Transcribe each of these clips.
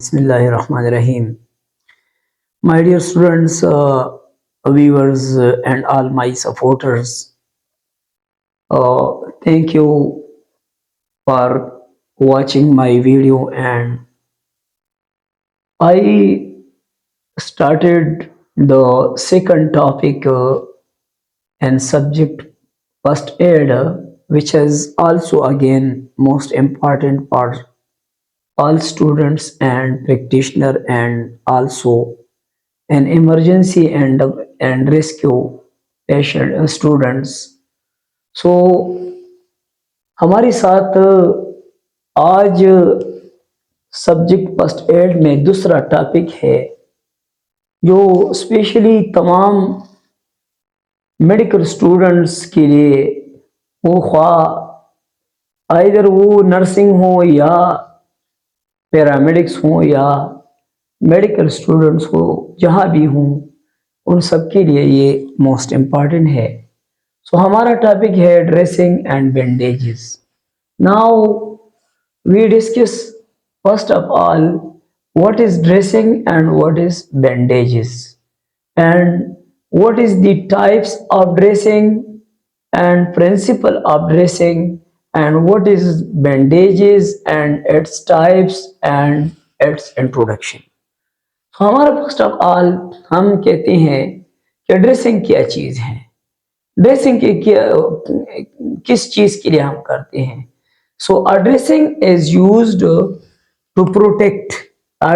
Bismillahirrahmanirrahim. My dear students, viewers, and all my supporters, thank you for watching my video. And I started the second topic and subject first aid, which is also again most important for all students and practitioner, and also an emergency and rescue patient students. सो हमारे साथ आज subject first aid में दूसरा topic है जो specially तमाम medical students के लिए, वो ख्वा आइदर वो नर्सिंग हो या पैरामेडिक्स हो या मेडिकल स्टूडेंट्स हो, जहाँ भी हों, उन सब के लिए ये मोस्ट इम्पॉर्टेंट है। सो हमारा टॉपिक है dressing and bandages. Now we discuss first of all what is dressing and what is bandages, and what is the types of dressing and principle of dressing, and what is bandages and its types and its introduction। हमारा first of all हम कहते हैं कि dressing क्या चीज है, dressing के किस चीज के लिए हम करते हैं। So dressing is used to protect,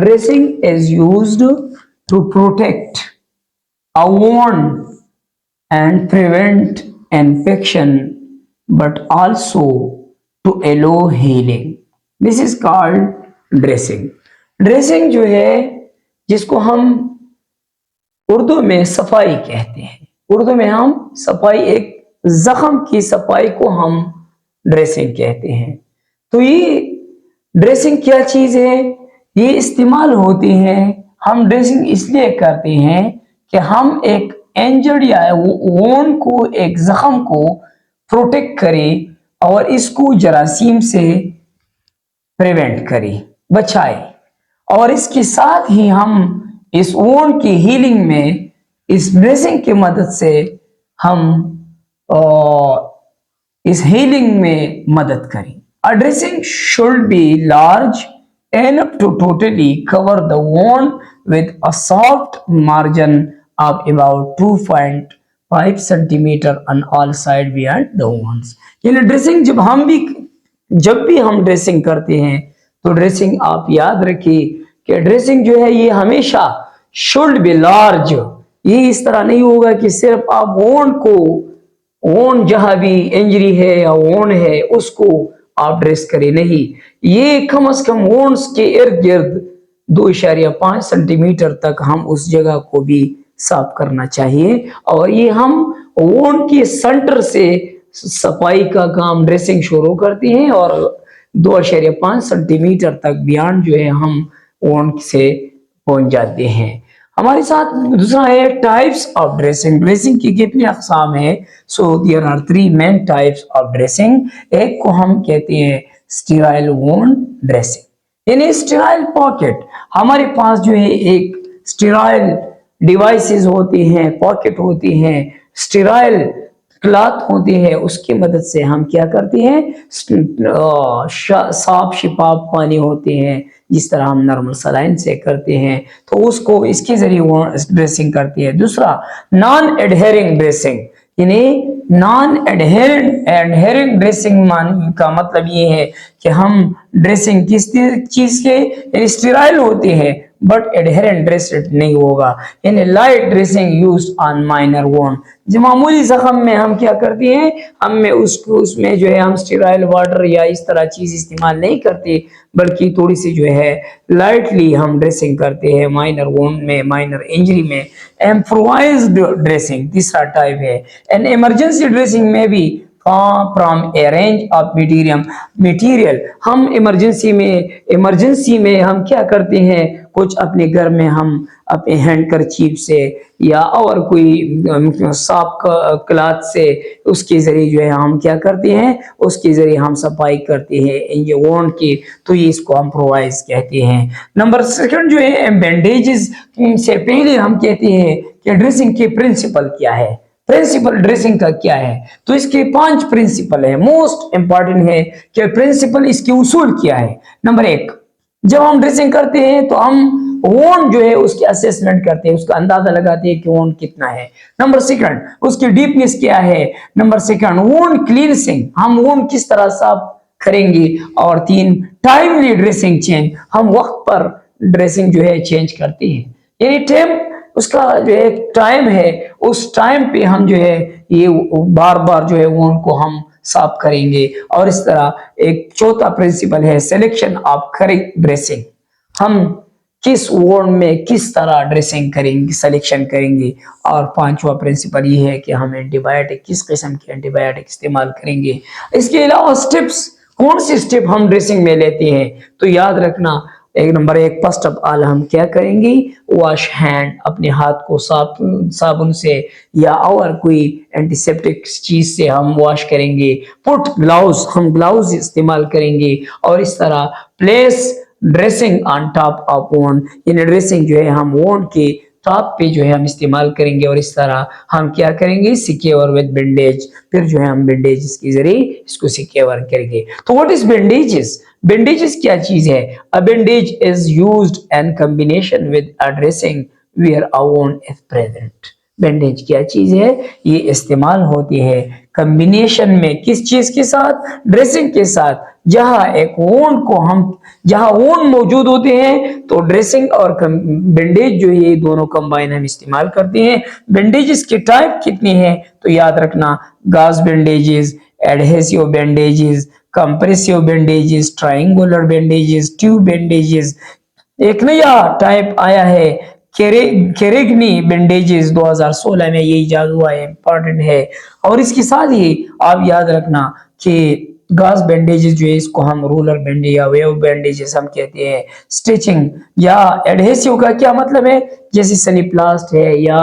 dressing is used to protect, warn and prevent infection, but also to allow healing. This is called dressing। Dressing जो है, जिसको हम उर्दू में सफाई कहते हैं, उर्दू में हम सफाई, एक जख्म की सफाई को हम ड्रेसिंग कहते हैं। तो ये ड्रेसिंग क्या चीज है, ये इस्तेमाल होती है, हम ड्रेसिंग इसलिए करते हैं कि हम एक इंजर्ड या वोन को, एक जख्म को प्रोटेक्ट करें और इसको जरासीम से प्रिवेंट करें, बचाए। और इसके साथ ही हम इस वोन की हीलिंग में इस ड्रेसिंग की मदद से हम इस हीलिंग में मदद करें। A dressing should be large enough to totally cover the wound with a soft margin of about 2.5 centimeter on all sides beyond the wounds। यानी ड्रेसिंग जब भी हम ड्रेसिंग करते हैं, तो ड्रेसिंग आप याद रखिए कि ड्रेसिंग जो है ये हमेशा शुड बी लार्ज। ये इस तरह नहीं होगा कि सिर्फ आप वोन जहां भी इंजरी है या वोन है उसको आप ड्रेस करें, नहीं, ये कम से कम वोन्स के इर्द गिर्द 2.5 सेंटीमीटर तक हम उस जगह को भी साफ करना चाहिए। और ये हम वोन के सेंटर से सफाई का काम ड्रेसिंग शुरू करती हैं और 2.5 सेंटीमीटर तक बियॉन्ड जो है हम वोन से पहुंच जाते हैं। हमारे साथ दूसरा है टाइप्स ऑफ ड्रेसिंग। ड्रेसिंग की कितनी अकसाम है? So there are 3 main types of dressing. एक को हम कहते हैं स्टेराइल वुंड ड्रेसिंग, यानी स्टेराइल पॉकेट। हमारे पास जो है एक स्टेराइल डिवाइसेस होती हैं, पॉकेट होती हैं, स्टेराइल क्लॉथ होती है, उसकी मदद से हम क्या करते हैं, साफ शिफाफ पानी होते हैं, जिस तरह हम नॉर्मल सलाइन से करते हैं, तो उसको इसके जरिए वो ड्रेसिंग करती है। दूसरा नॉन एडहेरिंग ड्रेसिंग, यानी नॉन एडहेरिंग ड्रेसिंग का मतलब ये है कि हम ड्रेसिंग किस चीज के, यानी स्टेराइल होती है बट एडहेरेंट ड्रेसेड नहीं होगा, यानी light dressing used on minor wound. जो मामूली जख्म में हम क्या करते हैं, उसमें जो है हम स्टेराइल वाटर या इस तरह चीज इस्तेमाल नहीं करते, बल्कि थोड़ी सी जो है लाइटली हम ड्रेसिंग करते हैं माइनर वोंड में, माइनर इंजरी में। इम्प्रोवाइज्ड ड्रेसिंग तीसरा टाइप है। एंड इमरजेंसी ड्रेसिंग में भी from A range of material. हम इमरजेंसी में हम क्या करते हैं, कुछ अपने घर में हम अपने हैंडकरचीफ से या और कोई साफ क्लॉथ से उसके जरिए जो है हम क्या करते हैं, उसके जरिए हम सफाई करते हैं ये वोंड की, तो ये इसको हम प्रोवाइज कहते हैं। नंबर सेकंड जो है बैंडेजेस से पहले हम कहते हैं कि ड्रेसिंग के प्रिंसिपल क्या है, प्रिंसिपल ड्रेसिंग का क्या है। तो इसके 5 प्रिंसिपल है, मोस्ट इंपॉर्टेंट है कि प्रिंसिपल इसके उसूल क्या है। नंबर 1, जब हम ड्रेसिंग करते हैं तो हम वोंड जो है उसकी असेसमेंट करते हैं, उसका अंदाजा लगाते हैं कि वोंड कितना है। नंबर सेकंड, उसकी डीपनेस क्या है। नंबर सेकंड, वोंड क्लींसिंग, हम वोंड किस तरह साफ करेंगे। और 3, टाइमली ड्रेसिंग चेंज, हम वक्त पर ड्रेसिंग जो है चेंज करते हैं, यानी टाइम उसका जो है टाइम है, उस टाइम पे हम जो है ये बार बार जो है वोंड को हम साफ करेंगे। और इस तरह एक चौथा प्रिंसिपल है सिलेक्शन ऑफ करेक्ट ड्रेसिंग, हम किस वोंड में किस तरह ड्रेसिंग करेंगे, सिलेक्शन करेंगे। और 5वां प्रिंसिपल ये है कि हम एंटीबायोटिक किस किस्म के एंटीबायोटिक इस्तेमाल करेंगे। इसके अलावा स्टेप्स, कौन से स्टेप हम ड्रेसिंग में लेते हैं, तो याद रखना एक नंबर 1, फर्स्ट ऑफ ऑल हम क्या करेंगे, वॉश हैंड, अपने हाथ को साबुन से या और कोई एंटीसेप्टिक चीज से हम वॉश करेंगे। पुट ग्लव्स, हम ग्लव्स इस्तेमाल करेंगे। और इस तरह place dressing on top of wound, यानी ड्रेसिंग जो है हम वोंड के टॉप पे जो है हम इस्तेमाल करेंगे। और इस तरह हम क्या करेंगे, सिक्योर विद बैंडेज, फिर जो है हम बैंडेजेस के जरिए इसको सिक्योर करेंगे। तो व्हाट इज बैंडेजेस, बैंडेजेस क्या चीज है। A bandage is used in combination with a dressing where a wound is present. Bandage क्या चीज है, ये इस्तेमाल होती है कॉम्बिनेशन में, किस चीज के साथ, ड्रेसिंग के साथ। जहां एक वोंड को हम, जहां वोंड मौजूद होते हैं तो ड्रेसिंग और बैंडेज जो ये दोनों कंबाइन हम इस्तेमाल करते हैं। बैंडेजेस के टाइप कितने हैं, तो याद रखना, gauze bandages, adhesive bandages, compressive bandages, triangular bandages, tube bandages. एक नया टाइप आया है केरेगनी बैंडेजेस, 2016 में ये इजाद हुआ है, इंपॉर्टेंट है। और इसके साथ ही आप याद रखना कि गॉज बैंडेजेस जो है इसको हम रोलर बैंडेज या वेव बैंडेजेस हम कहते हैं। स्टिचिंग या एडहेसिव का क्या मतलब है, जैसे सनीप्लास्ट है या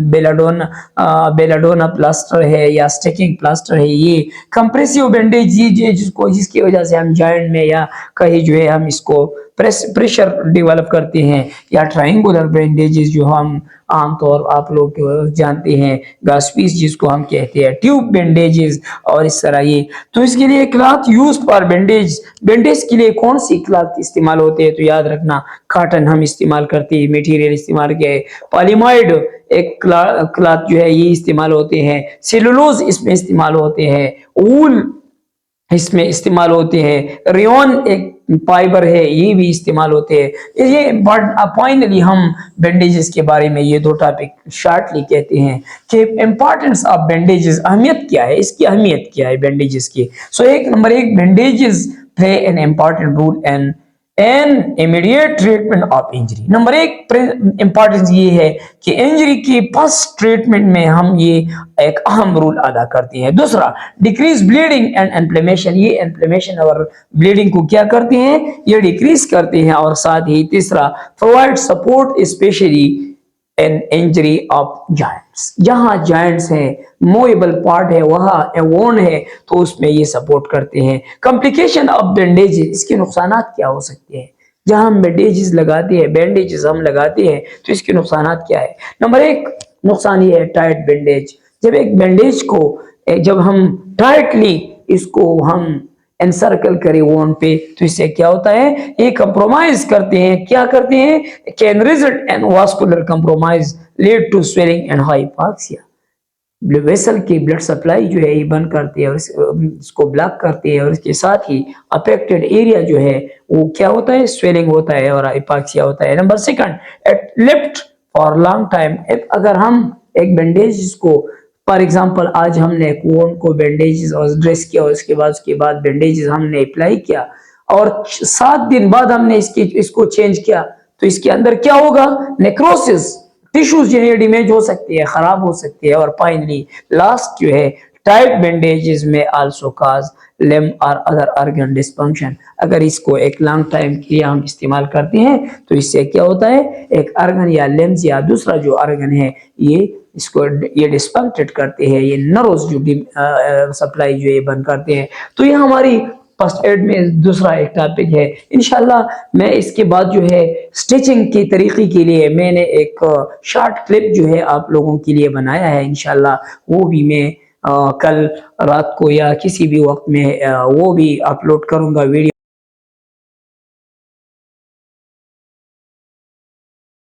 बेलाडोना प्लास्टर है या स्टिकिंग प्लास्टर है। ये कंप्रेसिव बैंडेज ये जिसको जिसकी वजह से हम जॉइंट में या कहीं जो है हम इसको प्रेशर डेवलप करते हैं। या ट्रायंगुलर बैंडेजेस जो हम आमतौर आप लोग जानते हैं, गास्पीस जिसको हम कहते हैं, ट्यूब बैंडेजेस। और इस तरह ये, तो इसके लिए cloth use for bandage, bandage के लिए कौन सी क्लॉथ इस्तेमाल होते हैं, तो याद रखना कॉटन हम इस्तेमाल करते हैं, मटेरियल इस्तेमाल किया है। पॉलीमाइड एक क्लॉथ जो है ये इस्तेमाल होते हैं। सेलुलोज इसमें इस्तेमाल होते हैं। वूल इसमें इस्तेमाल होते हैं। रेयन एक फाइबर है, ये भी इस्तेमाल होते हैं। ये फाइनली हम बैंडेजेस के बारे में ये 2 टॉपिक शॉर्टली कहते हैं कि इंपॉर्टेंस ऑफ बैंडेजेस, अहमियत क्या है, इसकी अहमियत क्या है बैंडेजेस की। सो एक number 1, bandages play an important role in an immediate treatment of injury. Number 1 importance ये है कि इंजरी की फर्स्ट ट्रीटमेंट में हम ये एक अहम रोल अदा करते हैं। दूसरा, डिक्रीज ब्लीडिंग एंड इन्फ्लेमेशन, ये इन्फ्लेमेशन और ब्लीडिंग को क्या करते हैं, ये डिक्रीज करते हैं। और साथ ही तीसरा, provide support specially in injury of joints, जहां जॉइंट्स है, मूवेबल पार्ट है, वहां वोंड है, तो उसमें ये सपोर्ट करते हैं। कॉम्प्लिकेशन ऑफ बैंडेजेस, इसके नुकसानात क्या हो सकते हैं, जहां हम बैंडेजेस लगाते हैं, बैंडेजेस हम लगाते हैं तो इसके नुकसानात क्या है। नंबर 1 नुकसान ये है, टाइट बैंडेज। जब एक बैंडेज को जब हम टाइटली इसको हम एनसर्कल करें वोंड पे, तो इससे क्या होता है, ये कंप्रोमाइज करते हैं, क्या करते हैं, can result in vascular compromise lead to swelling and hypoxia. Vessel की ब्लड सप्लाई जो है ये बंद करती है और इसको ब्लॉक करती है। और इसके साथ ही अफेक्टेड एरिया जो है वो क्या होता है, स्वेलिंग होता है और हाइपोक्सिया होता है। Number 2, it lift for long time, अगर हम एक बैंडेज को फॉर एग्जांपल आज हमने वोंड को बैंडेजेस और ड्रेस किया और उसके बाद बैंडेजेस हमने अप्लाई किया और 7 दिन बाद हमने इसको चेंज किया, तो इसके अंदर क्या होगा, नेक्रोसिस, टिश्यूज डैमेज हो सकती है, खराब हो सकती है। और फाइनली लास्ट जो है, टाइट बैंडेजेस में आल्सो काज लिम्ब और अदर ऑर्गन डिस्फंक्शन। अगर इसको एक लॉन्ग टाइम के लिए हम इस्तेमाल करते हैं तो इससे क्या होता है, एक ऑर्गन या लिम्स या दूसरा जो ऑर्गन है ये इसको ये डिस्फंक्टेड करते हैं, ये नर्व्स जो सप्लाई जो ये बंद करते हैं। तो ये हमारी फर्स्ट एड में दूसरा एक टॉपिक है। इंशाल्लाह मैं इसके बाद जो है स्टिचिंग के तरीके के लिए मैंने एक शॉर्ट क्लिप जो है आप लोगों के लिए बनाया है। इंशाल्लाह वो भी मैं कल रात को या किसी भी वक्त में वो भी अपलोड करूंगा वीडियो।